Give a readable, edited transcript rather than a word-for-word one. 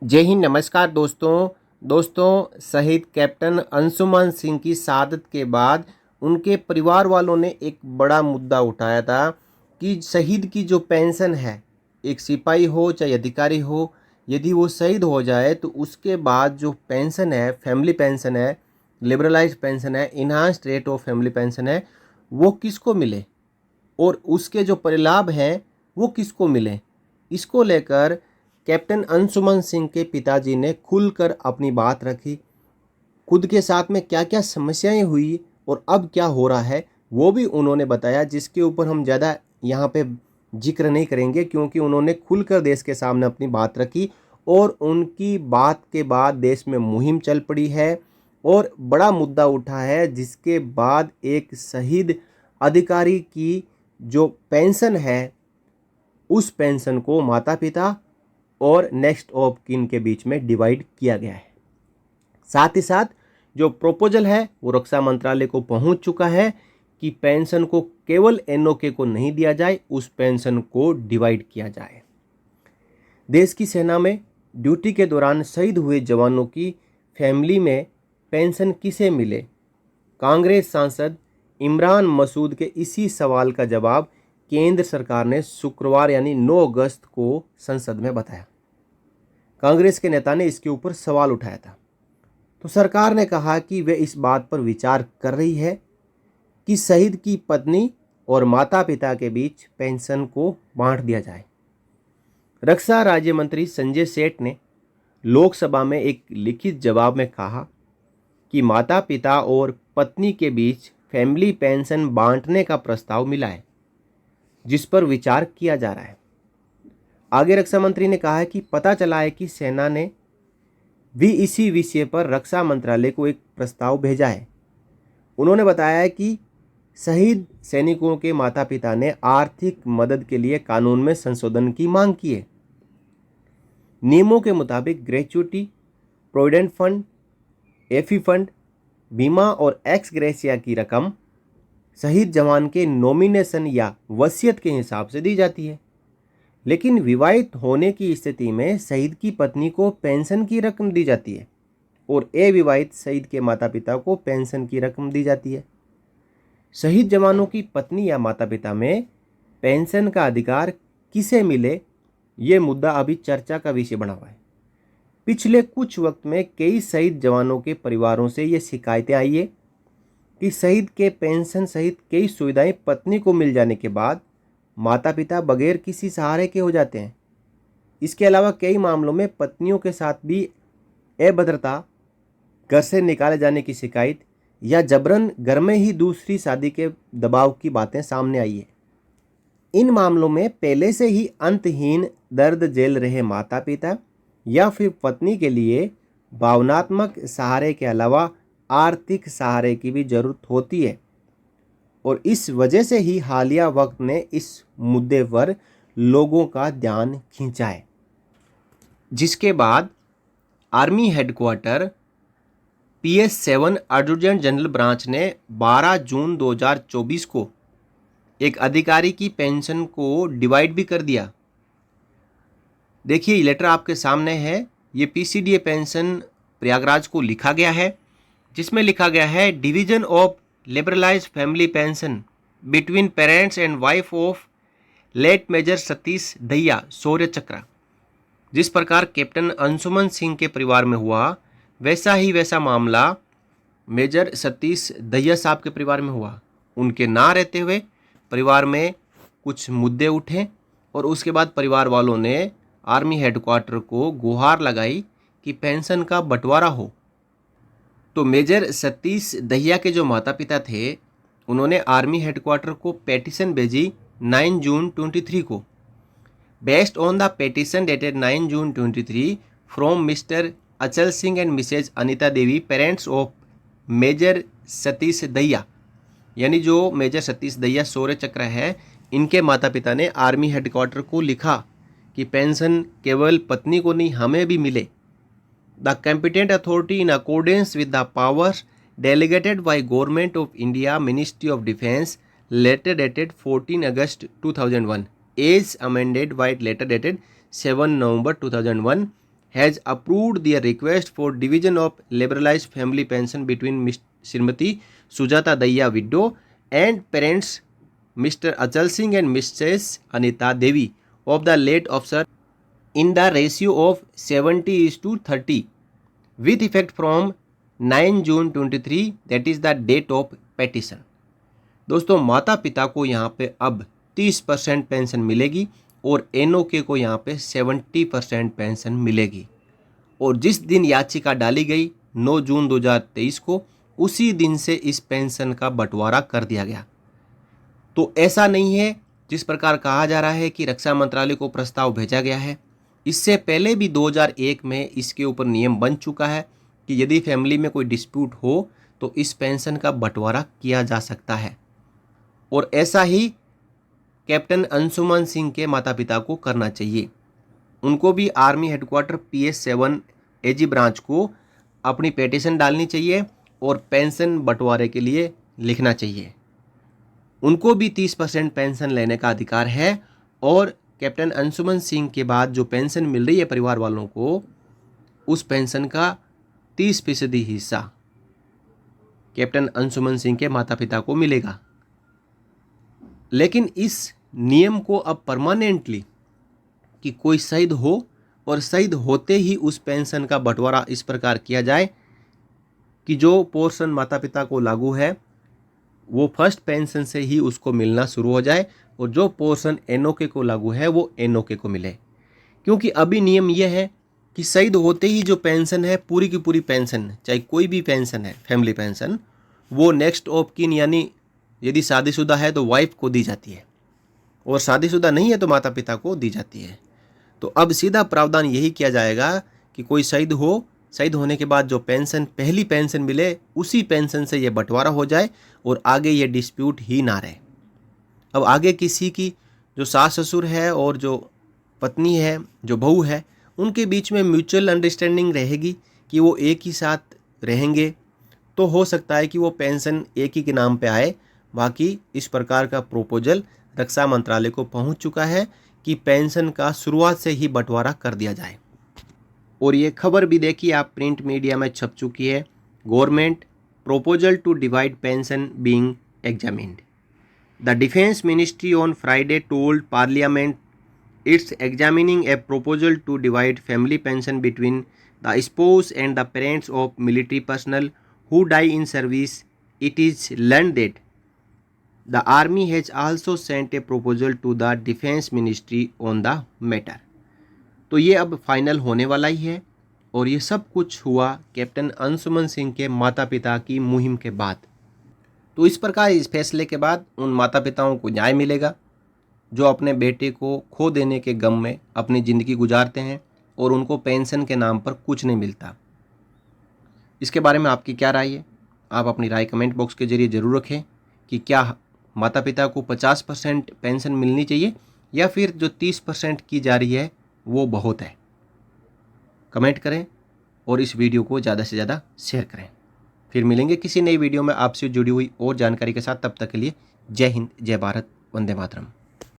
जय हिंद। नमस्कार दोस्तों शहीद कैप्टन अंशुमान सिंह की शहादत के बाद उनके परिवार वालों ने एक बड़ा मुद्दा उठाया था कि शहीद की जो पेंशन है, एक सिपाही हो चाहे अधिकारी हो, यदि वो शहीद हो जाए तो उसके बाद जो पेंशन है, फैमिली पेंशन है, लिबरलाइज्ड पेंशन है, enhanced rate of family pension है, वो किसको मिले और उसके जो परिलाभ हैं वो किसको मिले। इसको लेकर कैप्टन अंशुमान सिंह के पिताजी ने खुलकर अपनी बात रखी। खुद के साथ में क्या क्या समस्याएं हुई और अब क्या हो रहा है वो भी उन्होंने बताया, जिसके ऊपर हम ज़्यादा यहाँ पे जिक्र नहीं करेंगे क्योंकि उन्होंने खुलकर देश के सामने अपनी बात रखी और उनकी बात के बाद देश में मुहिम चल पड़ी है और बड़ा मुद्दा उठा है, जिसके बाद एक शहीद अधिकारी की जो पेंशन है उस पेंशन को माता पिता और नेक्स्ट ऑफ किन के बीच में डिवाइड किया गया है। साथ ही साथ जो प्रपोजल है वो रक्षा मंत्रालय को पहुंच चुका है कि पेंशन को केवल एनओके को नहीं दिया जाए, उस पेंशन को डिवाइड किया जाए। देश की सेना में ड्यूटी के दौरान शहीद हुए जवानों की फैमिली में पेंशन किसे मिले, कांग्रेस सांसद इमरान मसूद के इसी सवाल का जवाब केंद्र सरकार ने शुक्रवार यानी 9 अगस्त को संसद में बताया। कांग्रेस के नेता ने इसके ऊपर सवाल उठाया था तो सरकार ने कहा कि वे इस बात पर विचार कर रही है कि शहीद की पत्नी और माता पिता के बीच पेंशन को बांट दिया जाए। रक्षा राज्य मंत्री संजय सेठ ने लोकसभा में एक लिखित जवाब में कहा कि माता पिता और पत्नी के बीच फैमिली पेंशन बांटने का प्रस्ताव मिला है, जिस पर विचार किया जा रहा है। आगे रक्षा मंत्री ने कहा है कि पता चला है कि सेना ने भी इसी विषय पर रक्षा मंत्रालय को एक प्रस्ताव भेजा है। उन्होंने बताया है कि शहीद सैनिकों के माता पिता ने आर्थिक मदद के लिए कानून में संशोधन की मांग की है। नियमों के मुताबिक ग्रेच्युटी, प्रोविडेंट फंड, एफी फंड, बीमा और एक्स ग्रेशिया की रकम शहीद जवान के नॉमिनेशन या वसीयत के हिसाब से दी जाती है, लेकिन विवाहित होने की स्थिति में शहीद की पत्नी को पेंशन की रकम दी जाती है और अविवाहित शहीद के माता पिता को पेंशन की रकम दी जाती है। शहीद जवानों की पत्नी या माता पिता में पेंशन का अधिकार किसे मिले, ये मुद्दा अभी चर्चा का विषय बना हुआ है। पिछले कुछ वक्त में कई शहीद जवानों के परिवारों से ये शिकायतें आई है कि शहीद के पेंशन सहित कई सुविधाएं पत्नी को मिल जाने के बाद माता पिता बगैर किसी सहारे के हो जाते हैं। इसके अलावा कई मामलों में पत्नियों के साथ भी अभद्रता, घर से निकाले जाने की शिकायत या जबरन घर में ही दूसरी शादी के दबाव की बातें सामने आई है। इन मामलों में पहले से ही अंतहीन दर्द झेल रहे माता पिता या फिर पत्नी के लिए भावनात्मक सहारे के अलावा आर्थिक सहारे की भी जरूरत होती है और इस वजह से ही हालिया वक्त ने इस मुद्दे पर लोगों का ध्यान खींचा है, जिसके बाद army headquarter PS7 adjutant general branch ने 12 जून 2024 को एक अधिकारी की पेंशन को डिवाइड भी कर दिया। देखिए, ये लेटर आपके सामने है। ये PCDA पेंशन प्रयागराज को लिखा गया है, जिसमें लिखा गया है division of liberalised family pension between parents and wife of late major Satish Dahiya Shaurya Chakra. जिस प्रकार कैप्टन अंशुमान सिंह के परिवार में हुआ वैसा मामला मेजर सतीश दहिया साहब के परिवार में हुआ। उनके ना रहते हुए परिवार में कुछ मुद्दे उठे और उसके बाद परिवार वालों ने आर्मी हेडक्वार्टर को गुहार लगाई कि पेंशन का बंटवारा हो। तो मेजर सतीश दहिया के जो माता पिता थे उन्होंने आर्मी हेडक्वार्टर को पेटिशन भेजी 9 जून 23 को। Based on the petition dated 9 June 23 from mister Achal Singh and missus Anita Devi, parents of major Satish Dahiya, यानी जो मेजर सतीश दहिया शौर्य चक्र है, इनके माता पिता ने आर्मी हेडक्वार्टर को लिखा कि पेंशन केवल पत्नी को नहीं हमें भी मिले। The competent authority in accordance with the powers delegated by Government of India Ministry of Defence letter dated 14 August 2001 as amended by letter dated 7 November 2001 has approved their request for division of liberalised family pension between Shrimati Sujata Dahiya widow and parents mister Achal Singh and missus Anita Devi of the late officer in the ratio of 70:30 with effect from 9 June 23, that is the date of petition। दोस्तों माता पिता को यहाँ पे अब 30% pension मिलेगी और NOK को यहाँ पे 70% पेंशन मिलेगी। और जिस दिन याचिका डाली गई 9 जून 2023 को, उसी दिन से इस पेंशन का बंटवारा कर दिया गया। तो ऐसा नहीं है जिस प्रकार कहा जा रहा है कि रक्षा मंत्रालय को प्रस्ताव भेजा गया है। इससे पहले भी 2001 में इसके ऊपर नियम बन चुका है कि यदि फैमिली में कोई डिस्प्यूट हो तो इस पेंशन का बंटवारा किया जा सकता है। और ऐसा ही कैप्टन अंशुमन सिंह के माता पिता को करना चाहिए। उनको भी army headquarter PS7 AG branch को अपनी पिटीशन डालनी चाहिए और पेंशन बंटवारे के लिए लिखना चाहिए। उनको भी 30% पेंशन लेने का अधिकार है और कैप्टन अंशुमन सिंह के बाद जो पेंशन मिल रही है परिवार वालों को, उस पेंशन का 30% हिस्सा कैप्टन अंशुमन सिंह के माता पिता को मिलेगा। लेकिन इस नियम को अब परमानेंटली कि कोई शहीद हो और शहीद होते ही उस पेंशन का बंटवारा इस प्रकार किया जाए कि जो पोर्शन माता पिता को लागू है वो फर्स्ट पेंशन से ही उसको मिलना शुरू हो जाए और जो पोर्शन एनओके को लागू है वो एनओके को मिले। क्योंकि अभी नियम यह है कि शहीद होते ही जो पेंशन है, पूरी की पूरी पेंशन, चाहे कोई भी पेंशन है, फैमिली पेंशन, वो नेक्स्ट ऑफ किन यानी यदि शादीशुदा है तो वाइफ को दी जाती है और शादीशुदा नहीं है तो माता पिता को दी जाती है। तो अब सीधा प्रावधान यही किया जाएगा कि कोई शहीद हो, शहीद होने के बाद जो पेंशन, पहली पेंशन मिले, उसी पेंशन से ये बंटवारा हो जाए और आगे ये डिस्प्यूट ही ना रहे। अब आगे किसी की जो सास ससुर है और जो पत्नी है, जो बहू है, उनके बीच में म्यूचुअल अंडरस्टैंडिंग रहेगी कि वो एक ही साथ रहेंगे, तो हो सकता है कि वो पेंशन एक ही के नाम पे आए। बाकी इस प्रकार का प्रोपोजल रक्षा मंत्रालय को पहुंच चुका है कि पेंशन का शुरुआत से ही बंटवारा कर दिया जाए। और ये खबर भी देखिए आप, प्रिंट मीडिया में छप चुकी है। Government proposal to divide pension being examined. The Defense Ministry on Friday told Parliament it's examining a proposal to divide family pension between the spouse and the parents of military personnel who die in service. It is learned that the Army has also sent a proposal to the Defense Ministry on the matter. तो ये अब final होने वाला ही है और ये सब कुछ हुआ कैप्टन अंशुमन सिंह के माता पिता की मुहिम के बाद। तो इस प्रकार इस फैसले के बाद उन माता पिताओं को न्याय मिलेगा जो अपने बेटे को खो देने के गम में अपनी ज़िंदगी गुजारते हैं और उनको पेंशन के नाम पर कुछ नहीं मिलता। इसके बारे में आपकी क्या राय है? आप अपनी राय कमेंट बॉक्स के जरिए ज़रूर रखें कि क्या माता पिता को 50% पेंशन मिलनी चाहिए या फिर जो 30% की जा रही है वो बहुत है। कमेंट करें और इस वीडियो को ज़्यादा से ज़्यादा शेयर करें। फिर मिलेंगे किसी नई वीडियो में आपसे जुड़ी हुई और जानकारी के साथ। तब तक के लिए जय हिंद, जय भारत, वंदे मातरम।